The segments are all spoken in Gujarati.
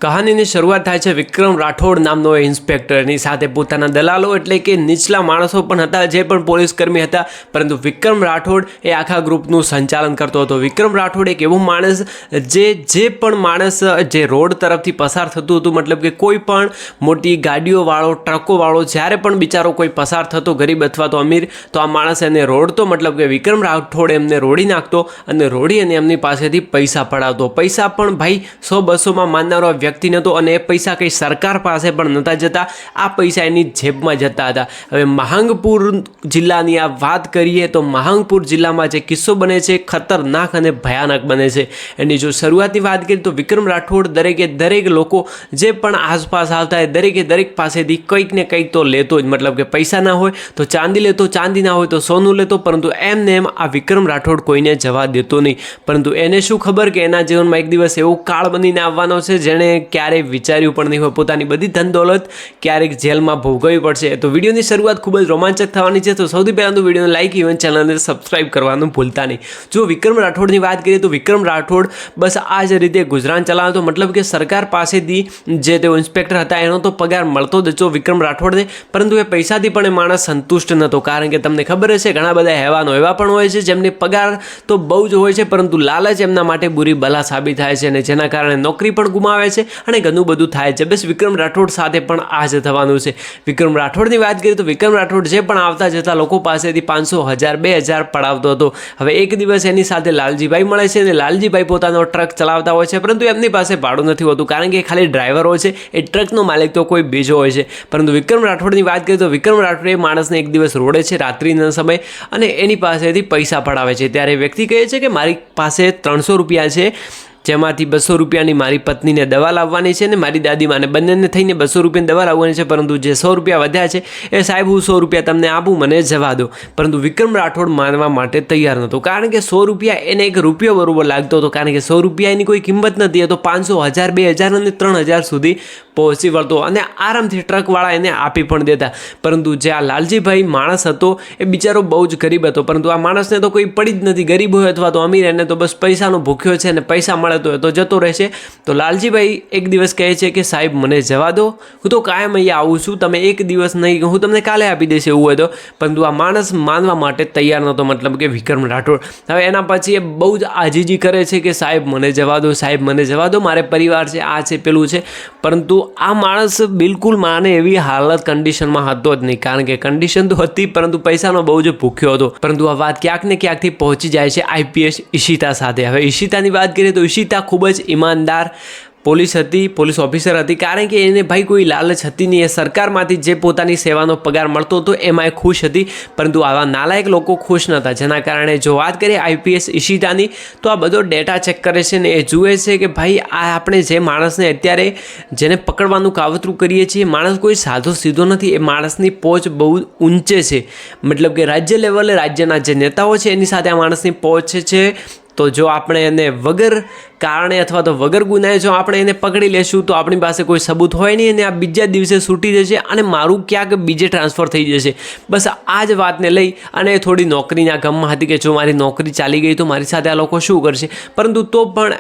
કહાનીની શરૂઆત થાય છે વિક્રમ રાઠોડ નામનો ઇન્સ્પેક્ટરની સાથે પોતાના દલાલો એટલે કે નીચલા માણસો પણ હતા જે પણ પોલીસ કર્મી હતા, પરંતુ વિક્રમ રાઠોડ એ આખા ગ્રુપનું સંચાલન કરતો હતો. વિક્રમ રાઠોડ એક એવો માણસ જે પણ માણસ જે રોડ તરફથી પસાર થતું હતું, મતલબ કે કોઈ પણ મોટી ગાડીઓવાળો ટ્રકોવાળો જ્યારે પણ બિચારો કોઈ પસાર થતો ગરીબ અથવા તો અમીર, તો આ માણસ એને રોડતો, મતલબ કે વિક્રમ રાઠોડ એમને રોડી નાખતો અને રોડી અને એમની પાસેથી પૈસા પડાવતો. પૈસા પણ ભાઈ 100-200માં માનનારો વ્યક્તિ નહોતો અને એ પૈસા કંઈ સરકાર પાસે પણ નહોતા જતા, આ પૈસા એની જેબમાં જતા હતા. હવે મહાંગપુર જિલ્લાની આ વાત કરીએ તો મહાંગપુર જિલ્લામાં જે કિસ્સો બને છે ખતરનાક અને ભયાનક બને છે. એની જો શરૂઆતની વાત કરીએ તો વિક્રમ રાઠોડ દરેક લોકો જે પણ આસપાસ આવતા હોય દરેક પાસેથી કંઈક ને કંઈક તો લેતો જ, મતલબ કે પૈસા ના હોય તો ચાંદી લેતો, ચાંદી ના હોય તો સોનું લેતો, પરંતુ એમને એમ આ વિક્રમ રાઠોડ કોઈને જવા દેતો નહીં. પરંતુ એને શું ખબર કે એના જીવનમાં એક દિવસ એવો કાળ બનીને આવવાનો છે જેણે ક્યારેય વિચાર્યું પણ નહીં હોય, પોતાની બધી ધન દોલત ક્યારેક જેલમાં ભોગવવી પડશે. તો વિડીયોની શરૂઆત ખૂબ જ રોમાંચક થવાની છે, તો સૌથી પહેલાં તો વિડીયોને લાઈક ઇવન ચેનલને સબસ્ક્રાઈબ કરવાનું ભૂલતા નહીં. જો વિક્રમ રાઠોડની વાત કરીએ તો વિક્રમ રાઠોડ બસ આ જ રીતે ગુજરાન ચલાવતો, મતલબ કે સરકાર પાસેથી જે તેઓ ઇન્સ્પેક્ટર હતા એનો તો પગાર મળતો જ હતો વિક્રમ રાઠોડને, પરંતુ એ પૈસાથી પણ એ માણસ સંતુષ્ટ નહોતો. કારણ કે તમને ખબર હશે ઘણા બધા હેવાનો એવા પણ હોય છે જેમની પગાર તો બહુ જ હોય છે, પરંતુ લાલચ એમના માટે બુરી બલા સાબિત થાય છે અને જેના કારણે નોકરી પણ ગુમાવે છે અને ઘણું બધું થાય છે. બસ વિક્રમ રાઠોડ સાથે પણ આ જ થવાનું છે. વિક્રમ રાઠોડની વાત કરીએ તો વિક્રમ રાઠોડ જે પણ આવતા જતા લોકો પાસેથી 500, 1000, 2000 પડાવતો હતો. હવે એક દિવસ એની સાથે લાલજીભાઈ મળે છે અને લાલજીભાઈ પોતાનો ટ્રક ચલાવતા હોય છે, પરંતુ એમની પાસે ભાડું નથી હોતું કારણ કે ખાલી ડ્રાઈવર હોય છે, એ ટ્રકનો માલિક તો કોઈ બીજો હોય છે. પરંતુ વિક્રમ રાઠોડની વાત કરીએ તો વિક્રમ રાઠોડ એ માણસને એક દિવસ રોડે છે રાત્રિના સમય અને એની પાસેથી પૈસા પડાવે છે. ત્યારે વ્યક્તિ કહે છે કે મારી પાસે 300 રૂપિયા છે, જેમાંથી 200 રૂપિયાની મારી પત્નીને દવા લાવવાની છે અને મારી દાદીમાને, બંનેને થઈને 200 રૂપિયાની દવા લાવવાની છે, પરંતુ જે 100 રૂપિયા વધ્યા છે એ સાહેબ હું 100 રૂપિયા તમને આપું, મને જવા દો. પરંતુ વિક્રમ રાઠોડ માનવા માટે તૈયાર નહોતો કારણ કે 100 રૂપિયા એને એક રૂપિયો બરોબર લાગતો હતો, કારણ કે 100 રૂપિયા એની કોઈ કિંમત નથી, એ તો 500, 1000, 2000 અને 3000 સુધી પહોંચી વળતો અને આરામથી ટ્રકવાળા એને આપી પણ દેતા. પરંતુ જે આ લાલજીભાઈ માણસ હતો એ બિચારો બહુ જ ગરીબ હતો, પરંતુ આ માણસને તો કોઈ પડી જ નથી, ગરીબ હોય અથવા તો અમીર, એને તો બસ પૈસાનો ભૂખ્યો છે અને પૈસા મળે તો જતો રહેશે. તો લાલજીભાઈ એક દિવસ કહે છે કે સાહેબ મને જવા દો, હું તો કાયમ અહીંયા આવું છું, તમે એક દિવસ નહીં, હું તમને કાલે આપી દઈશ એવું હોય તો. પરંતુ આ માણસ માનવા માટે તૈયાર નહોતો, મતલબ કે વિક્રમ રાઠોડ. હવે એના પછી એ બહુ જ આજીજી કરે છે કે સાહેબ મને જવા દો, સાહેબ મને જવા દો, મારે પરિવાર છે, આ છે પેલું છે. પરંતુ આ માણસ બિલકુલ માને એવી હાલત કન્ડિશનમાં હતો જ નહીં, કારણ કે કન્ડિશન તો હતી પરંતુ પૈસાનો બહુ જ ભૂખ્યો હતો. પરંતુ આ વાત ક્યાંક ને ક્યાંકથી પહોંચી જાય છે આઈપીએસ ઈશિતા સાથે. હવે ઈશિતાની વાત કરીએ તો ઈશિતા ખૂબ જ ઈમાનદાર પોલીસ ઓફિસર હતી, કારણ કે એને ભાઈ કોઈ લાલચ હતી નહીં, એ સરકારમાંથી જે પોતાની સેવાનો પગાર મળતો હતો એમાં એ ખુશ હતી. પરંતુ આવા નાલાયક લોકો ખુશ નહોતા, જેના કારણે જો વાત કરીએ આઈપીએસ ઈશિતાની તો આ બધો ડેટા ચેક કરે છે ને એ જુએ છે કે ભાઈ આ આપણે જે માણસને અત્યારે જેને પકડવાનું કાવતરું કરીએ છીએ, માણસ કોઈ સાદો સીધો નથી, એ માણસની પહોંચ બહુ ઊંચે છે, મતલબ કે રાજ્ય લેવલે રાજ્યના જે નેતાઓ છે એની સાથે આ માણસની પહોંચ છે. તો જો આપણે એને વગર કારણે અથવા તો વગર ગુનાએ જો આપણે એને પકડી લેશું તો આપણી પાસે કોઈ સબૂત હોય નહીં અને આ બીજા દિવસે છૂટી જશે અને મારું ક્યાંક બીજે ટ્રાન્સફર થઈ જશે. બસ આ જ વાતને લઈ અને થોડી નોકરીના ગમમાં હતી કે જો મારી નોકરી ચાલી ગઈ તો મારી સાથે આ લોકો શું કરશે. પરંતુ તો પણ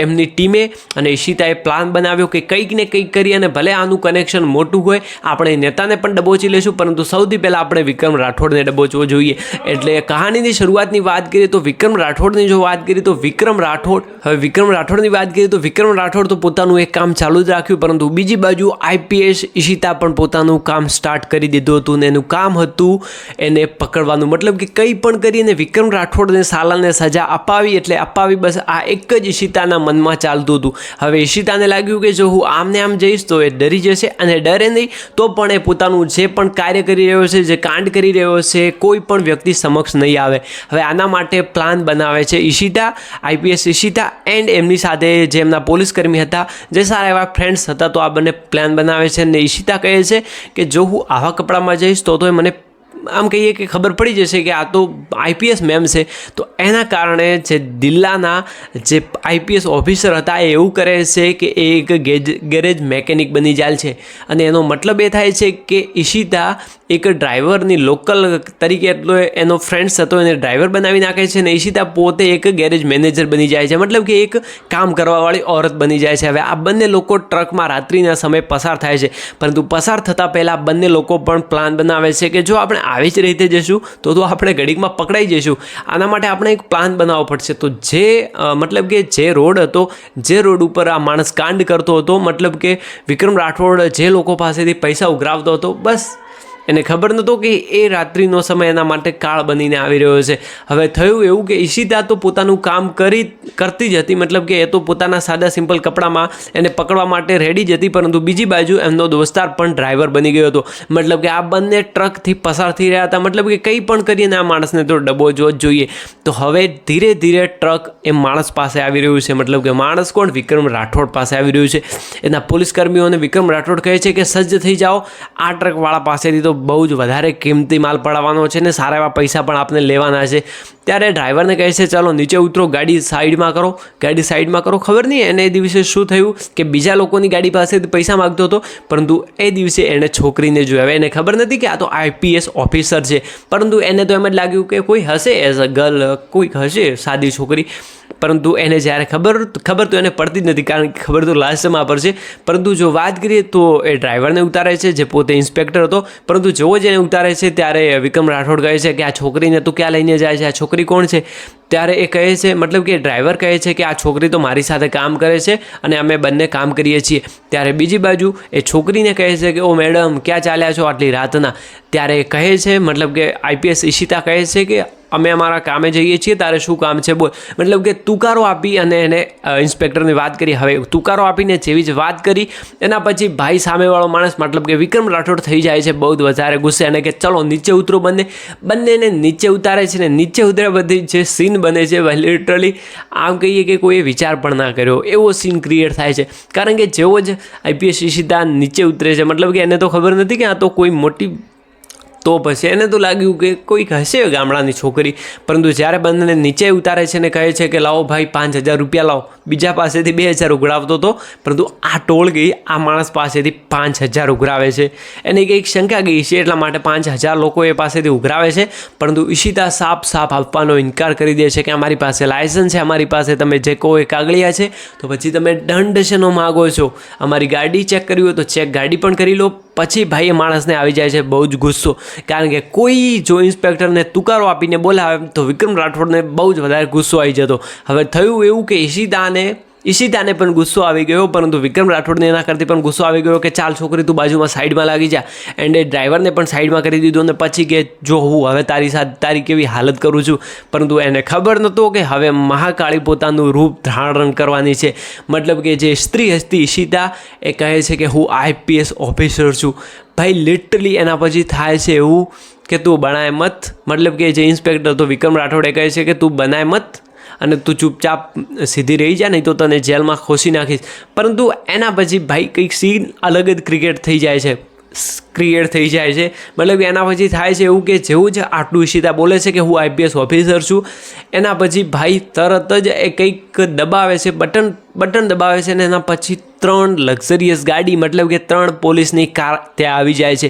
એમની ટીમે અને ઈશિતાએ પ્લાન બનાવ્યો કે કંઈક ને કંઈક કરી અને ભલે આનું કનેક્શન મોટું હોય આપણે નેતાને પણ દબોચી લેશું, પરંતુ સૌથી પહેલાં આપણે વિક્રમ રાઠોડને દબોચવો જોઈએ. એટલે કહાનીની શરૂઆતની વાત કરીએ તો વિક્રમ રાઠોડની જો વાત કરીએ તો વિક્રમ રાઠોડની વાત કરીએ તો વિક્રમ રાઠોડ તો પોતાનું એક કામ ચાલુ જ રાખ્યું, પરંતુ બીજી બાજુ આઈપીએસ ઈશિતા પણ પોતાનું કામ સ્ટાર્ટ કરી દીધું હતું ને એનું કામ હતું એને પકડવાનું, મતલબ કે કંઈ પણ કરીને વિક્રમ રાઠોડને સાલાને સજા અપાવી એટલે અપાવી, બસ આ એક જ ઈશિતાના મનમાં ચાલતું હતું. હવે ઈશિતાને લાગ્યું કે જો હું આમને આમ જઈશ તો એ ડરી જશે અને ડરે નહીં તો પણ એ પોતાનું જે પણ કાર્ય કરી રહ્યો છે, જે કાંડ કરી રહ્યો છે, કોઈ પણ વ્યક્તિ સમક્ષ નહીં આવે. હવે આના માટે પ્લાન બનાવે છે ઈશિતા, આઈપીએસ ઈશિતા એન્ડ એમની સાથે જે એમના પોલીસકર્મી હતા, જે સારા એવા ફ્રેન્ડ્સ હતા, તો આ બંને પ્લાન બનાવે છે અને ઈશિતા કહે છે કે જો હું આવા કપડામાં જઈશ તો મને આમ કહીએ કે ખબર પડી જશે કે આ તો આઈપીએસ મેમ છે. તો એના કારણે જે દિલ્લાના જે આઈપીએસ ઓફિસર હતા એ એવું કરે છે કે એ એક ગેરેજ મેકેનિક બની જાય છે. અને એનો મતલબ એ થાય છે કે ઈશિતા એક ડ્રાઈવરની લોકલ તરીકે એટલો એનો ફ્રેન્ડ્સ હતો એને ડ્રાઈવર બનાવી નાખે છે, અને ઈશિતા પોતે એક ગેરેજ મેનેજર બની જાય છે, મતલબ કે એક કામ કરવાવાળી ઓરત બની જાય છે. હવે આ બંને લોકો ટ્રકમાં રાત્રિના સમયે પસાર થાય છે, પરંતુ પસાર થતાં પહેલાં બંને લોકો પણ પ્લાન બનાવે છે કે જો આપણે આવી જ રીતે જઈશું તો આપણે ઘડીકમાં પકડાઈ જઈશું. આના માટે આપણે એક પ્લાન બનાવવો પડશે. તો જે મતલબ કે જે રોડ હતો, જે રોડ ઉપર આ માણસ કાંડ કરતો હતો, મતલબ કે વિક્રમ રાઠોડ જે લોકો પાસેથી પૈસા ઉઘરાવતો હતો, બસ એને ખબર નહોતો કે એ રાત્રિનો સમય એના માટે કાળ બનીને આવી રહ્યો છે. હવે થયું એવું કે ઈશિતા તો પોતાનું કામ કરતી જ હતી, મતલબ કે એ તો પોતાના સાદા સિમ્પલ કપડામાં એને પકડવા માટે રેડી જ હતી, પરંતુ બીજી બાજુ એમનો દોસ્તાર પણ ડ્રાઈવર બની ગયો હતો. મતલબ કે આ બંને ટ્રકથી પસાર થઈ રહ્યા હતા, મતલબ કે કંઈ પણ કરીને આ માણસને તો ડબ્બો જો જ જોઈએ. તો હવે ધીરે ધીરે ટ્રક એ માણસ પાસે આવી રહ્યું છે, મતલબ કે માણસ કોણ, વિક્રમ રાઠોડ પાસે આવી રહ્યું છે. એના પોલીસ કર્મીઓને વિક્રમ રાઠોડ કહે છે કે સજ્જ થઈ જાઓ, આ ટ્રકવાળા પાસેથી તો બહુ જ વધારે કિંમતી માલ પડાવવાનો છે ને સારા એવા પૈસા પણ આપણે લેવાના છે. ત્યારે ડ્રાઈવરને કહે છે ચાલો નીચે ઉતરો, ગાડી સાઈડમાં કરો, ગાડી સાઈડમાં કરો. ખબર નહીં એને એ દિવસે શું થયું કે બીજા લોકોની ગાડી પાસેથી પૈસા માગતો હતો, પરંતુ એ દિવસે એણે છોકરીને જોઈ. હવે એને ખબર નથી કે આ તો આઈપીએસ ઓફિસર છે, પરંતુ એને તો એમ જ લાગ્યું કે કોઈ હશે એઝ અ ગર્લ, કોઈક હશે સાદી છોકરી. પરંતુ એને જ્યારે ખબર તો એને પડતી જ નથી, કારણ કે ખબર તો લાસ્ટમાં પડશે. પરંતુ જો વાત કરીએ તો એ ડ્રાઈવરને ઉતારે છે જે પોતે ઇન્સ્પેક્ટર હતો, પરંતુ જેવો જ એને ઉતારે છે ત્યારે વિક્રમ રાઠોડ કહે છે કે આ છોકરીને તું ક્યાં લઈને જાય છે, આ છોકરી કોણ છે? ત્યારે એ કહે છે, મતલબ કે ડ્રાઈવર કહે છે કે આ છોકરી તો મારી સાથે કામ કરે છે અને અમે બંને કામ કરીએ છીએ. ત્યારે બીજી બાજુ એ છોકરીને કહે છે કે ઓ મેડમ ક્યાં ચાલ્યા છો આટલી રાતના? ત્યારે એ કહે છે, મતલબ કે આઈપીએસ ઈશિતા કહે છે કે અમે અમારા કામે જઈએ છીએ, તારે શું કામ છે બોલ. મતલબ કે તુકારો આપી અને એને ઇન્સ્પેક્ટરની વાત કરી. હવે તુકારો આપીને જેવી જ વાત કરી એના પછી ભાઈ સામેવાળો માણસ મતલબ કે વિક્રમ રાઠોડ થઈ જાય છે બહુ જ વધારે ગુસ્સે, અને કે ચલો નીચે ઉતરો. બંનેને નીચે ઉતારે છે ને નીચે ઉતર્યા બધી જે સીન બને છે લિટરલી આમ કહીએ કે કોઈએ વિચાર પણ ના કર્યો એવો સીન ક્રિએટ થાય છે. કારણ કે જેવો જ આઈપીએસ ઈશિતા નીચે ઉતરે છે, મતલબ કે એને તો ખબર નથી કે આ તો કોઈ મોટી, તો પછી એને તો લાગ્યું કે કોઈક હશે ગામડાની છોકરી. પરંતુ જ્યારે બંનેને નીચે ઉતારે છે ને કહે છે કે લાવો ભાઈ 5,000 રૂપિયા લાવો, બીજા પાસેથી 2,000 ઉઘરાવતો હતો, પરંતુ આ ટોળ ગઈ આ માણસ પાસેથી 5,000 ઉઘરાવે છે. એને કંઈક શંકા ગઈ છે એટલા માટે 5,000 લોકો એ પાસેથી ઉઘરાવે છે. પરંતુ ઈશિતા સાફ આપવાનો ઇનકાર કરી દે છે કે અમારી પાસે લાયસન્સ છે, અમારી પાસે તમે જે કહો એ કાગળિયા છે, તો પછી તમે દંડ શેનો માગો છો? અમારી ગાડી ચેક કરવી હોય તો ચેક ગાડી પણ કરી લો. પછી ભાઈ એ માણસને આવી જાય છે બહુ જ ગુસ્સો, કારણ કે કોઈ જો ઇન્સ્પેક્ટરને તુકારો આપીને બોલાવે તો વિક્રમ રાઠોડને બહુ જ વધારે ગુસ્સો આવી જતો. હવે થયું એવું કે ઈશિતાને પણ ગુસ્સો આવી ગયો, પરંતુ વિક્રમ રાઠોડને એના કરતી પણ ગુસ્સો આવી ગયો કે ચાલ છોકરી તું બાજુમાં સાઈડમાં લાગી જા. એન્ડ એ ડ્રાઈવરને પણ સાઈડમાં કરી દીધો અને પછી કે જો હું હવે તારી કેવી હાલત કરું છું. પરંતુ એને ખબર નહોતો કે હવે મહાકાળી પોતાનું રૂપ ધારણ કરવાની છે. મતલબ કે જે સ્ત્રી હતી ઈશિતા એ કહે છે કે હું આઈપીએસ ઓફિસર છું. ભાઈ લિટરલી એના પછી થાય છે એવું કે તું બનાય મત, મતલબ કે જે ઇન્સ્પેક્ટર તો વિક્રમ રાઠોડે કહે છે કે તું બનાય મત અને તું ચૂપચાપ સીધી રહી જા, નહીં તો તને જેલમાં ખોસી નાખીશ. પરંતુ એના પછી ભાઈ કંઈક સીન અલગ જ ક્રિએટ થઈ જાય છે. મતલબ કે એના પછી થાય છે એવું કે જેવું જ આટલું ઈશિતા બોલે છે કે હું આઈપીએસ ઓફિસર છું, એના પછી ભાઈ તરત જ એ કંઈક દબાવે છે, બટન દબાવે છે, અને એના પછી 3 લક્ઝરિયસ ગાડી, મતલબ કે 3 પોલીસની કાર ત્યાં આવી જાય છે.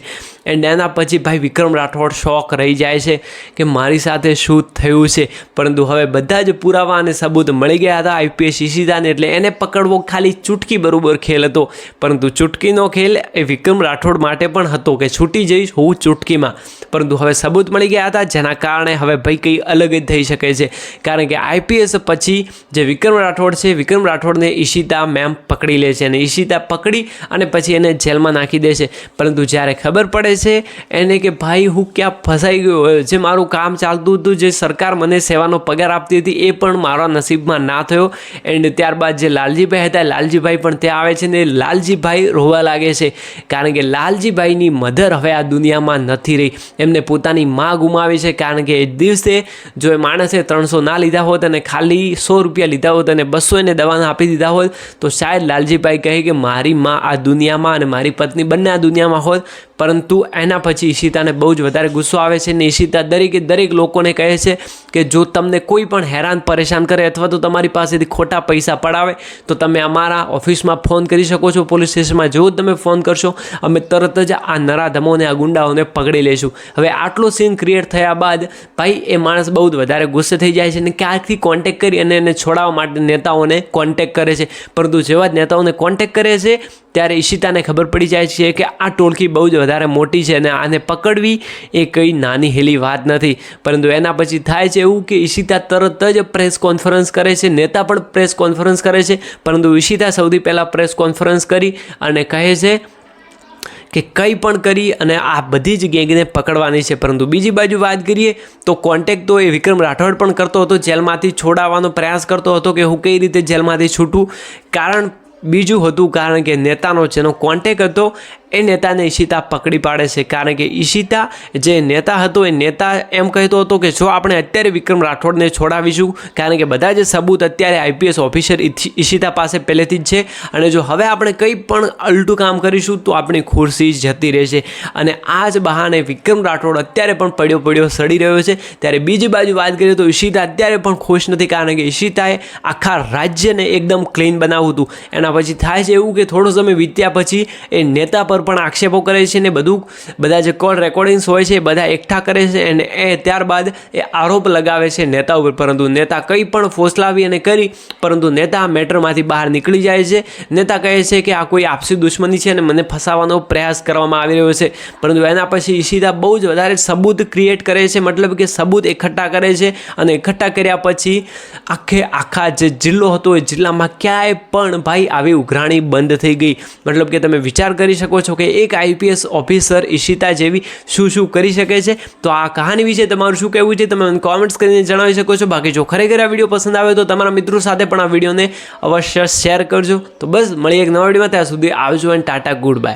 એન્ડ એના પછી ભાઈ વિક્રમ રાઠોડ શોક રહી જાય છે કે મારી સાથે શું થયું છે. પરંતુ હવે બધા જ પુરાવા અને સબૂત મળી ગયા હતા આઈપીએસ ઈશિતાને, એટલે એને પકડવો ખાલી ચૂટકી બરોબર ખેલ હતો. પરંતુ ચૂટકીનો ખેલ એ વિક્રમ રાઠોડ માટે પણ હતો કે છૂટી જઈશ હું ચૂટકીમાં. પરંતુ હવે સબૂત મળી ગયા હતા, જેના કારણે હવે ભાઈ કંઈ અલગ જ થઈ શકે છે. કારણ કે આઈપીએસ પછી જે વિક્રમ રાઠોડ છે, વિક્રમ રાઠોડને ઈશિતા મેમ પકડી લે છે અને ઈશિતા પકડી અને પછી એને જેલમાં નાખી દે છે. પરંતુ જ્યારે ખબર પડે છે એને કે ભાઈ હું ક્યાં ફસાઈ ગયો, જે મારું કામ ચાલતું હતું, જે સરકાર મને સેવાનો પગાર આપતી હતી, એ પણ મારા નસીબમાં ના થયો. એન્ડ ત્યારબાદ જે લાલજીભાઈ હતા, લાલજીભાઈ પણ ત્યાં આવે છે ને લાલજીભાઈ રોવા લાગે છે, કારણ કે લાલજીભાઈની મધર હવે આ દુનિયામાં નથી રહી. એમને પોતાની માં ગુમાવી છે, કારણ કે એ દિવસે જો એ માણસે 300 ના લીધા હોત અને ખાલી 100 રૂપિયા લીધા હોત અને 200 એને દવાના આપી દીધા હોત તો શાયદ લાલજીભાઈ ઈશિતાબાઈ કહે કે મારી માં આ દુનિયામાં અને મારી પત્ની બંને આ દુનિયામાં હોત, પરંતુ એના પછી ઈશિતાને બહુ જ વધારે ગુસ્સો આવે છે ને ઈશિતા દરેક લોકોને કહે છે કે જો તમને કોઈ પણ હેરાન પરેશાન કરે અથવા તો તમારી પાસેથી ખોટા પૈસા પડાવે તો તમે અમારા ઓફિસમાં ફોન કરી શકો છો, પોલીસ સ્ટેશનમાં જો તમે ફોન કરશો અમે તરત જ આ નરાધમોને આ ગુંડાઓને પકડી લઈશું. હવે આટલો સીન ક્રિએટ થયા બાદ ભાઈ એ માણસ બહુ જ વધારે ગુસ્સે થઈ જાય છે અને ક્યાંકથી કોન્ટેક્ટ કરી અને એને છોડાવવા માટે નેતાઓને કોન્ટેક્ટ કરે છે. પરંતુ જેવા જ નેતાઓને કોન્ટેક્ટ કરે છે ત્યારે ઈશિતાને ખબર પડી જાય છે કે આ ટોળકી બહુ જ વધારે મોટી છે અને આને પકડવી એ કંઈ નાની હેલી વાત નથી. પરંતુ એના પછી થાય છે એવું કે ઈશિતા તરત જ પ્રેસ કોન્ફરન્સ કરે છે, નેતા પણ પ્રેસ કોન્ફરન્સ કરે છે, પરંતુ ઈશિતા સૌથી પહેલાં પ્રેસ કોન્ફરન્સ કરી અને કહે છે કે કંઈ પણ કરી અને આ બધી જ ગેંગને પકડવાની છે. પરંતુ બીજી બાજુ વાત કરીએ તો કોન્ટેક્ટ તો એ વિક્રમ રાઠોડ પણ કરતો હતો, જેલમાંથી છોડાવવાનો પ્રયાસ કરતો હતો કે હું કઈ રીતે જેલમાંથી છૂટું. કારણ કે નેતાનો જેનો કોન્ટેક્ટ હતો એ નેતાને ઈશિતા પકડી પાડે છે. કારણ કે ઈશિતા જે નેતા હતો એ નેતા એમ કહેતો હતો કે જો આપણે અત્યારે વિક્રમ રાઠોડને છોડાવીશું, કારણ કે બધા જ સબૂત અત્યારે આઈપીએસ ઓફિસર ઈશિતા પાસે પહેલેથી જ છે અને જો હવે આપણે કંઈ પણ અલટું કામ કરીશું તો આપણી ખુરશી જતી રહેશે. અને આ જ બહાને વિક્રમ રાઠોડ અત્યારે પણ પડ્યો સડી રહ્યો છે. ત્યારે બીજી બાજુ વાત કરીએ તો ઈશિતા અત્યારે પણ ખુશ નથી, કારણ કે ઈશિતાએ આખા રાજ્યને એકદમ ક્લીન બનાવ્યું હતું. એના પછી થાય છે એવું કે થોડો સમય વીત્યા પછી એ નેતા પર પણ આક્ષેપો કરે છે ને બધા જે કોલ રેકોર્ડિંગ્સ હોય છે એ બધા એકઠા કરે છે અને ત્યારબાદ એ આરોપ લગાવે છે નેતા ઉપર. પરંતુ નેતા કંઈ પણ ફોસલાવી અને કરી, પરંતુ નેતા આ મેટરમાંથી બહાર નીકળી જાય છે. નેતા કહે છે કે આ કોઈ આપસી દુશ્મની છે અને મને ફસાવવાનો પ્રયાસ કરવામાં આવી રહ્યો છે. પરંતુ એના પછી ઈશિતા બહુ જ વધારે સબૂત ક્રિએટ કરે છે, મતલબ કે સબૂત એકઠા કરે છે અને એકઠા કર્યા પછી આખા જે જિલ્લો હતો એ જિલ્લામાં ક્યાંય પણ ભાઈ આવી ઉઘરાણી બંધ થઈ ગઈ. મતલબ કે તમે વિચાર કરી શકો છો કે એક આઈપીએસ ઓફિસર ઈશિતા જેવી શું કરી શકે છે. તો આ કહાની વિશે તમારું શું કહેવું છે તમે મને કોમેન્ટ્સ કરીને જણાવી શકો છો. બાકી જો ખરેખર આ વિડીયો પસંદ આવે તો તમારા મિત્રો સાથે પણ આ વિડીયોને અવશ્ય શેર કરજો. તો બસ મળીએ એક નવા વિડીયોમાં, ત્યાં સુધી આવજો અને ટાટા, ગુડ બાય.